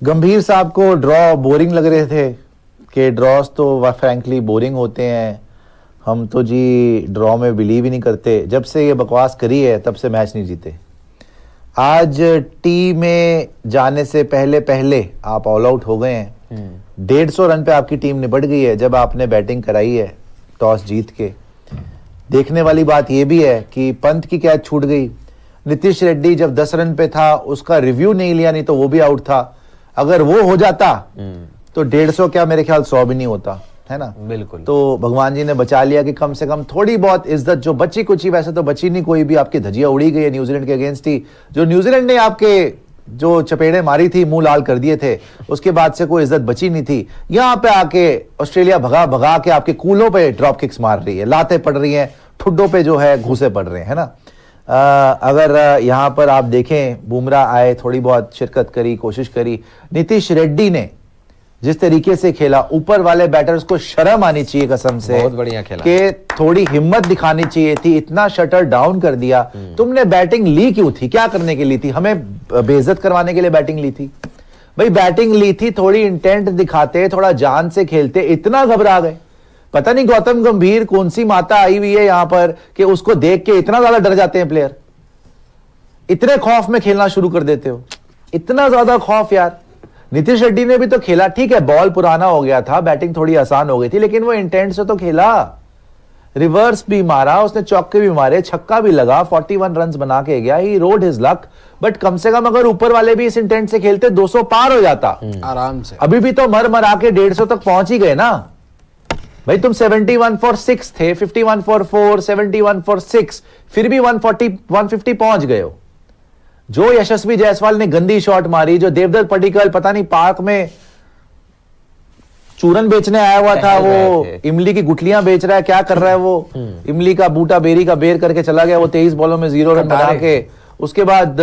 गंभीर साहब को ड्रॉ बोरिंग लग रहे थे कि ड्रॉस तो फ्रैंकली बोरिंग होते हैं, हम तो जी ड्रॉ में बिलीव ही नहीं करते। जब से ये बकवास करी है तब से मैच नहीं जीते। आज टी में जाने से पहले पहले आप ऑल आउट हो गए हैं। 150 रन पे आपकी टीम निपट गई है जब आपने बैटिंग कराई है टॉस जीत के। देखने वाली बात यह भी है कि पंत की कैच छूट गई। नीतीश रेड्डी जब 10 रन पे था उसका रिव्यू नहीं लिया, नहीं तो वो भी आउट था। अगर वो हो जाता तो 150 क्या मेरे ख्याल 100 भी नहीं होता, है ना। बिल्कुल। तो भगवान जी ने बचा लिया कि कम से कम थोड़ी बहुत इज्जत जो बची कुची, वैसे तो बची नहीं कोई भी, आपकी धजिया उड़ी गई है न्यूजीलैंड के अगेंस्ट ही। जो न्यूजीलैंड ने आपके जो चपेड़े मारी थी, मुंह लाल कर दिए थे, उसके बाद से कोई इज्जत बची नहीं थी। यहां पे आके ऑस्ट्रेलिया भगा भगा के आपके कूलों पे ड्रॉप किक्स मार रही है, लातें पड़ रही हैं, ठुड्डों पे जो है घूसे पड़ रहे हैं, है ना। अगर यहां पर आप देखें, बुमराह आए, थोड़ी बहुत शिरकत करी, कोशिश करी। नीतीश रेड्डी ने जिस तरीके से खेला, ऊपर वाले बैटर्स को शर्म आनी चाहिए कसम से, बहुत बढ़िया खेला कि थोड़ी हिम्मत दिखानी चाहिए थी। इतना शटर डाउन कर दिया। तुमने बैटिंग ली क्यों थी? क्या करने के लिए थी? हमें बेइज्जत करवाने के लिए बैटिंग ली थी? भाई बैटिंग ली थी, थोड़ी इंटेंट दिखाते, थोड़ा जान से खेलते, इतना घबरा गए। पता नहीं गौतम गंभीर कौन सी माता आई हुई है यहां पर कि उसको देख के इतना ज्यादा डर जाते हैं प्लेयर। इतने खौफ में खेलना शुरू कर देते हो, इतना ज्यादा खौफ यार। नीतीश रेड्डी ने भी तो खेला, ठीक है बॉल पुराना हो गया था, बैटिंग थोड़ी आसान हो गई थी, लेकिन वो इंटेंट से तो खेला। रिवर्स भी मारा उसने, चौके भी मारे, छक्का भी लगा, 41 रन बना के गया। ही रोड हिज लक। बट कम से कम अगर ऊपर वाले भी इस इंटेंट से खेलते 200 पार हो जाता आराम से। अभी भी तो मर मरा के 150 तक पहुंच ही गए ना भाई। तुम 71 for 6 थे, 51 for 4, 71 for 6, फिर भी 140 150 पहुंच गए हो। जो यशस्वी जायसवाल ने गंदी शॉट मारी, जो देवदत्त पडिक्कल पता नहीं पार्क में चूरन बेचने आया हुआ था, वो इमली की गुठलियां बेच रहा है, क्या कर रहा है वो, इमली का बूटा बेरी का बेर करके चला गया वो 23 बॉलों में 0 रन बना के। उसके बाद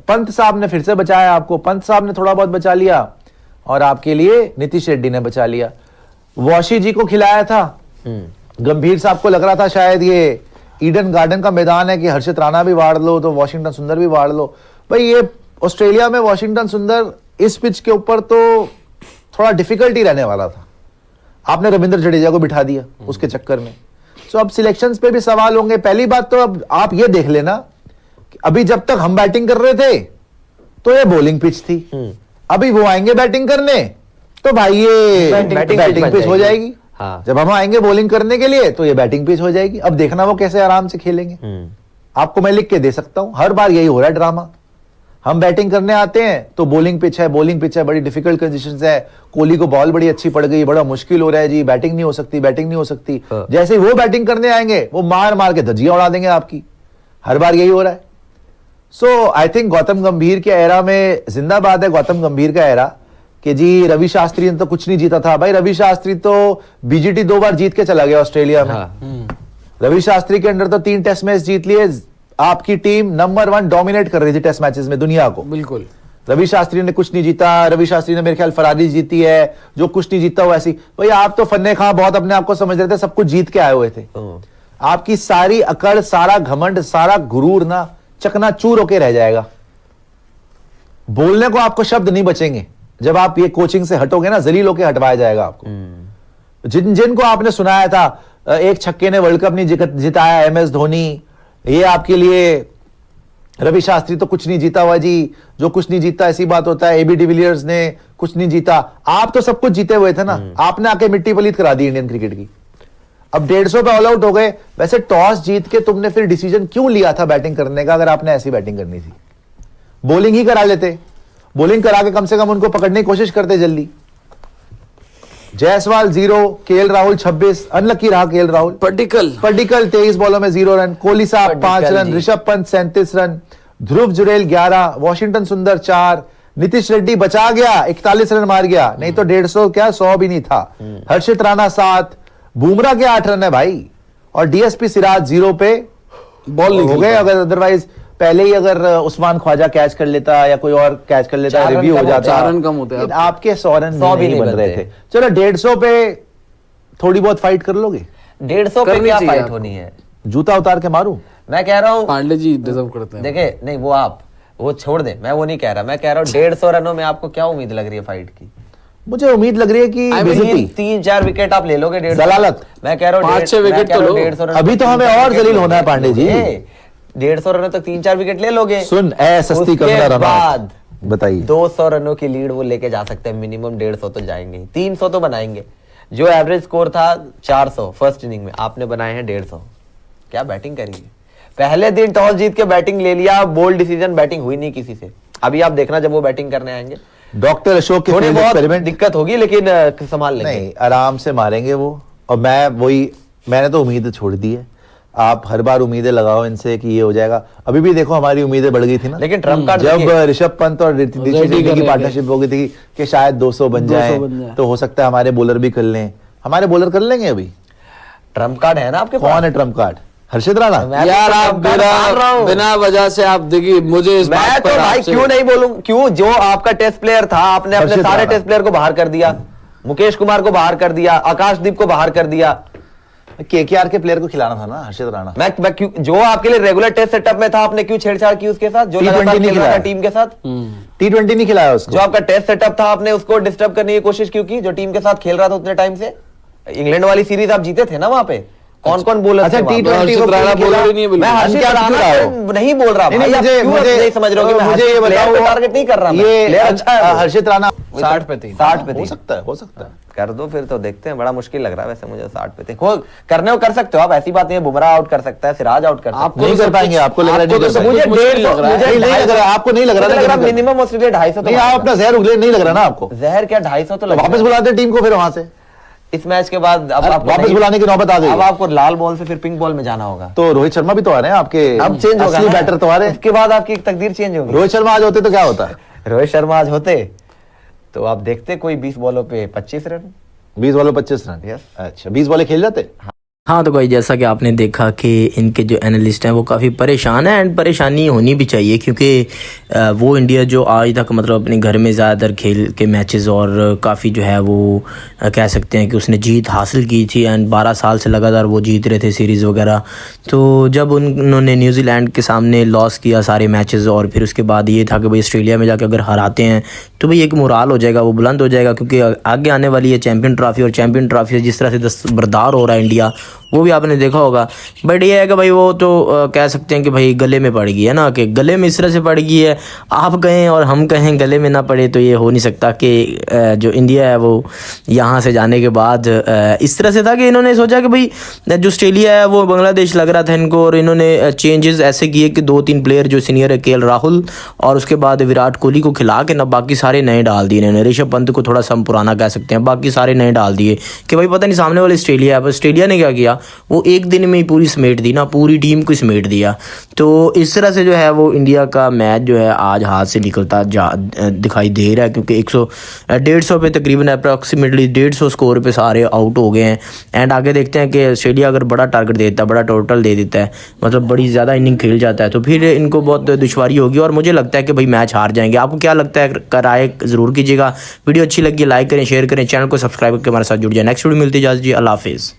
पंत साहब ने फिर से बचाया आपको, पंत साहब ने थोड़ा बहुत बचा लिया और आपके लिए नीतीश रेड्डी ने बचा लिया। वॉशी जी को खिलाया था। गंभीर साहब को लग रहा था शायद ये ईडन गार्डन का मैदान है कि हर्षित राणा भी वाड़ लो तो वॉशिंगटन सुंदर भी वाड़ लो। भाई ये ऑस्ट्रेलिया में वॉशिंगटन सुंदर इस पिच के ऊपर तो थोड़ा डिफिकल्टी रहने वाला था। आपने रविंद्र जडेजा को बिठा दिया उसके चक्कर में। सो अब सिलेक्शंस पे भी सवाल होंगे। पहली बात तो अब आप ये देख लेना कि अभी जब तक हम बैटिंग कर रहे थे तो ये बॉलिंग पिच थी, अभी वो आएंगे बैटिंग करने तो भाई ये बैटिंग पिच हो जाएगी। हाँ। जब हम आएंगे बॉलिंग करने के लिए तो ये बैटिंग पिच हो जाएगी। अब देखना वो कैसे आराम से खेलेंगे। आपको मैं लिख के दे सकता हूं, हर बार यही हो रहा है ड्रामा। हम बैटिंग करने आते हैं तो बॉलिंग पिच है, बॉलिंग पिच है, बड़ी डिफिकल्ट कंडीशंस है, कोहली को बॉल बड़ी अच्छी पड़ गई, बड़ा मुश्किल हो रहा है जी, बैटिंग नहीं हो सकती, बैटिंग नहीं हो सकती। जैसे ही वो बैटिंग करने आएंगे वो मार मार के धजिया उड़ा देंगे आपकी। हर बार यही हो रहा है। सो आई थिंक गौतम गंभीर के एरा में जिंदाबाद है गौतम गंभीर का एरा कि जी रवि शास्त्री ने तो कुछ नहीं जीता था। भाई रवि शास्त्री तो बीजीटी 2 बार जीत के चला गया ऑस्ट्रेलिया में। हाँ। रवि शास्त्री के अंडर तो 3 टेस्ट मैच जीत लिए। आपकी टीम नंबर 1 डोमिनेट कर रही थी टेस्ट मैचेस में दुनिया को। बिल्कुल। रवि शास्त्री ने कुछ नहीं जीता। रवि शास्त्री ने मेरे ख्याल फरारी जीती है, जो कुछ नहीं जीता वो ऐसी। भाई आप तो फन्ने खां बहुत अपने आप को समझ रहे थे, सब कुछ जीत के आए हुए थे। आपकी सारी अकड़, सारा घमंड, सारा गुरूर ना चकनाचूर होके रह जाएगा। बोलने को आपको शब्द नहीं बचेंगे। जब आप ये कोचिंग से हटोगे ना, जलील होके हटवाया जाएगा आपको। जिनको आपने सुनाया था एक छक्के ने वर्ल्ड कप नहीं जिताया, MS धोनी, ये आपके लिए रवि शास्त्री तो कुछ नहीं जीता हुआ जी, जो कुछ नहीं जीता ऐसी बात होता है। AB डिविलियर्स ने कुछ नहीं जीता। आप तो सब कुछ जीते हुए थे ना। आपने आके मिट्टी पलीत करा दी इंडियन क्रिकेट की। अब 150 पे ऑल आउट हो गए। वैसे टॉस जीत के तुमने फिर डिसीजन क्यों लिया था बैटिंग करने का? अगर आपने ऐसी बैटिंग करनी थी, बॉलिंग ही करा लेते। बॉलिंग करा के कम से कम उनको पकड़ने की कोशिश करते जल्दी। जायसवाल 0, KL राहुल 26, अनलकी रहा KL राहुल। पडिक्कल 23 बॉलों में 0 रन। कोहली साहब 5 रन, ऋषभ पंत 37 रन, ध्रुव जुरेल 11, वॉशिंगटन सुंदर 4, नीतीश रेड्डी बचा गया, 41 रन मार गया, नहीं तो 150 क्या 100 भी नहीं था। हर्षित राणा 7, बुमराह के 8 रन है भाई, और DSP सिराज 0 पे बॉल हो गए। अगर अदरवाइज पहले ही अगर उस्मान ख्वाजा कैच कर लेता या कोई और कैच कर लेता, रिव्यू हो जाता। 4 रन कम होते हैं आपके 100 रन भी नहीं बन रहे थे। चलो 150 पे थोड़ी बहुत फाइट कर लोगे। 150 पे क्या फाइट होनी है? जूता उतार के मारूं? मैं कह रहा हूँ पांडे जी डिजर्व करते हैं। देखे नहीं वो आप, वो छोड़ दे, मैं वो नहीं कह रहा, मैं कह रहा हूँ 150 रनों में आपको क्या उम्मीद लग रही है फाइट की? मुझे उम्मीद लग रही है कि बेइज्जती। 3-4 विकेट आप ले लोगे, 150 जलालत। मैं कह रहा हूँ 5-6 विकेट तो लो। 150 रन अभी तो हमें और जलील होना है पांडे जी। 150 रनों तक 3-4 विकेट ले लोगे। सुन सस्ती उसके बाद बताइए 200 रनों की लीड वो लेके जा सकते हैं, मिनिमम 150 तो जाएंगे, 300 तो बनाएंगे। जो एवरेज स्कोर था 400 फर्स्ट इनिंग में, आपने बनाए हैं 150। क्या बैटिंग करी है? पहले दिन टॉस जीत के बैटिंग ले लिया, बोल्ड डिसीजन, बैटिंग हुई नहीं किसी से। अभी आप देखना जब वो बैटिंग करने आएंगे, डॉक्टर अशोक के थोड़ी बहुत एक्सपेरिमेंट दिक्कत होगी लेकिन संभाल लेंगे। नहीं, आराम से मारेंगे वो। और मैंने तो उम्मीदें छोड़ दी है। आप हर बार उम्मीदें लगाओ इनसे कि ये हो जाएगा। अभी भी देखो हमारी उम्मीदें बढ़ गई थी ना, लेकिन ट्रम्प कार्ड जब ऋषभ पंत और ऋतिक की पार्टनरशिप हो गई थी कि शायद 200 बन जाए, तो हो सकता है हमारे बॉलर भी कर लें। हमारे बॉलर कर लेंगे अभी। ट्रम्प कार्ड है ना आपके कौन है ट्रम्प कार्ड? हर्षित राणा। यार आप बिना वजह से आप देखिए, मुझे इस मैं बात तो पर भाई आपसे क्यों नहीं बोलूं? क्यों? जो आपका टेस्ट प्लेयर था, आपने अपने हर्षित सारे राणा। टेस्ट प्लेयर को बाहर कर दिया, मुकेश कुमार को बाहर कर दिया, आकाशदीप को बाहर कर दिया। केकेआर के प्लेयर को खिलाना था ना हर्षित राणा। मैं क्यों, जो आपके लिए रेगुलर टेस्ट सेटअप में था, आपने क्यों छेड़छाड़ की उसके साथ? जो लगातार T20 नहीं खेल रहा था खिलाया। टीम के साथ, T20 नहीं खिलाया उसको। जो आपका टेस्ट सेटअप था, आपने उसको डिस्टर्ब करने की कोशिश क्यों की? जो टीम के साथ खेल रहा था उतने टाइम से। इंग्लैंड वाली सीरीज आप जीते थे ना वहां पे। कौन कौन बोलर अच्छा, थे वहां पे? T20 हर्षित राणा बोलर ही नहीं है, मैं हर्षित क्या राणा क्यों रहा को नहीं बोल रहा नहीं, भाई, आप मुझे क्यों नहीं समझ रहे हो कि मैं मुझे ये player बताओ, पे टारगेट नहीं कर रहा मैं। ये Player अच्छा है वो। हर्षित राणा 60 पे थी। 60 पे हो थी। सकता है, हो सकता है। कर दो फिर तो देखते हैं। बड़ा मुश्किल लग रहा है वैसे मुझे 60 पे थे। करने को कर सकते हो आप, ऐसी बात नहीं है। बुमराह आउट कर सकता है, सिराज आउट कर सकता है। आपको नहीं तो कर सब पाएंगे, कुछ- आपको लग रहा है आपको नहीं तो कर सब पाएंगे। कुछ मुश्किल लग रहा है। नहीं लग रहा, आपको नहीं लग रहा ना कि मिनिमम ऑस्ट्रेलिया 250 नहीं, आप अपना जहर उगले नहीं लग रहा ना आपको। जहर क्या 250 तो लग वापस बुलाते टीम को फिर वहां से। इस मैच के बाद अब आपको वापस नहीं- बुलाने की नौबत आ गई। अब आपको लाल बॉल से फिर पिंक बॉल में जाना होगा। तो रोहित शर्मा भी तो आ रहे हैं आपके, अब चेंज होगा असली ना। बैटर तो आ रहे हैं। उसके बाद आपकी तकदीर चेंज होगी। रोहित शर्मा आज होते तो क्या होता है? रोहित शर्मा आज होते तो आप देखते कोई 20 बॉलों पे 25 रन। 20 बॉलों 25 रन। Yes. अच्छा, 20 बॉलें खेल जाते। हाँ तो भाई जैसा कि आपने देखा कि इनके जो एनालिस्ट हैं वो काफ़ी परेशान हैं, एंड परेशानी होनी भी चाहिए, क्योंकि वो इंडिया जो आज तक मतलब अपने घर में ज़्यादातर खेल के मैचेस और काफ़ी जो है वो कह सकते हैं कि उसने जीत हासिल की थी, एंड 12 साल से लगातार वो जीत रहे थे सीरीज़ वगैरह। तो जब उन्होंने न्यूजीलैंड के सामने लॉस किया सारे मैचेस, और फिर उसके बाद ये था कि भाई ऑस्ट्रेलिया में जाकर अगर हराते हैं तो भाई एक मोराल हो जाएगा, वो बुलंद हो जाएगा, क्योंकि आगे आने वाली है चैम्पियन ट्रॉफी, और चैम्पियन ट्रॉफी से जिस तरह से दस्तबरदार हो रहा है इंडिया, वो भी आपने देखा होगा। बट ये है कि भाई वो तो कह सकते हैं कि भाई गले में पड़ गई है ना, कि गले में इस तरह से पड़ गई है, आप कहें और हम कहें गले में ना पड़े तो ये हो नहीं सकता कि जो इंडिया है वो यहाँ से जाने के बाद इस तरह से था कि इन्होंने सोचा कि भाई जो ऑस्ट्रेलिया है वो बांग्लादेश लग रहा था इनको, और इन्होंने चेंजेस ऐसे किए कि 2-3 प्लेयर जो सीनियर है, केएल राहुल और उसके बाद विराट कोहली को खिला के ना बाकी सारे नए डाल दिए इन्होंने। ऋषभ पंत को थोड़ा सा पुराना कह सकते हैं, बाकी सारे नए डाल दिए कि भाई पता नहीं सामने वाले ऑस्ट्रेलिया है। ऑस्ट्रेलिया ने क्या किया, वो एक दिन में ही पूरी समेट दी ना, पूरी टीम को समेट दिया। तो इस तरह से जो है वो इंडिया का मैच जो है आज हाथ से निकलता दिखाई दे रहा है, क्योंकि 150 पे तकरीबन अप्रॉक्सीमेटली 150 स्कोर पे सारे आउट हो गए हैं। एंड आगे देखते हैं कि ऑस्ट्रेलिया अगर बड़ा टारगेट देता है, बड़ा टोटल दे देता है, मतलब बड़ी ज़्यादा इनिंग खेल जाता है, तो फिर इनको बहुत दुश्वारी होगी, और मुझे लगता है कि भाई मैच हार जाएंगे। आपको क्या लगता है, राय ज़रूर कीजिएगा। वीडियो अच्छी लगी लाइक करें, शेयर करें, चैनल को सब्सक्राइब करके हमारे साथ जुड़ जाए। नेक्स्ट वीडियो मिलती है, इजाज़त जी, अल्लाह हाफिज़।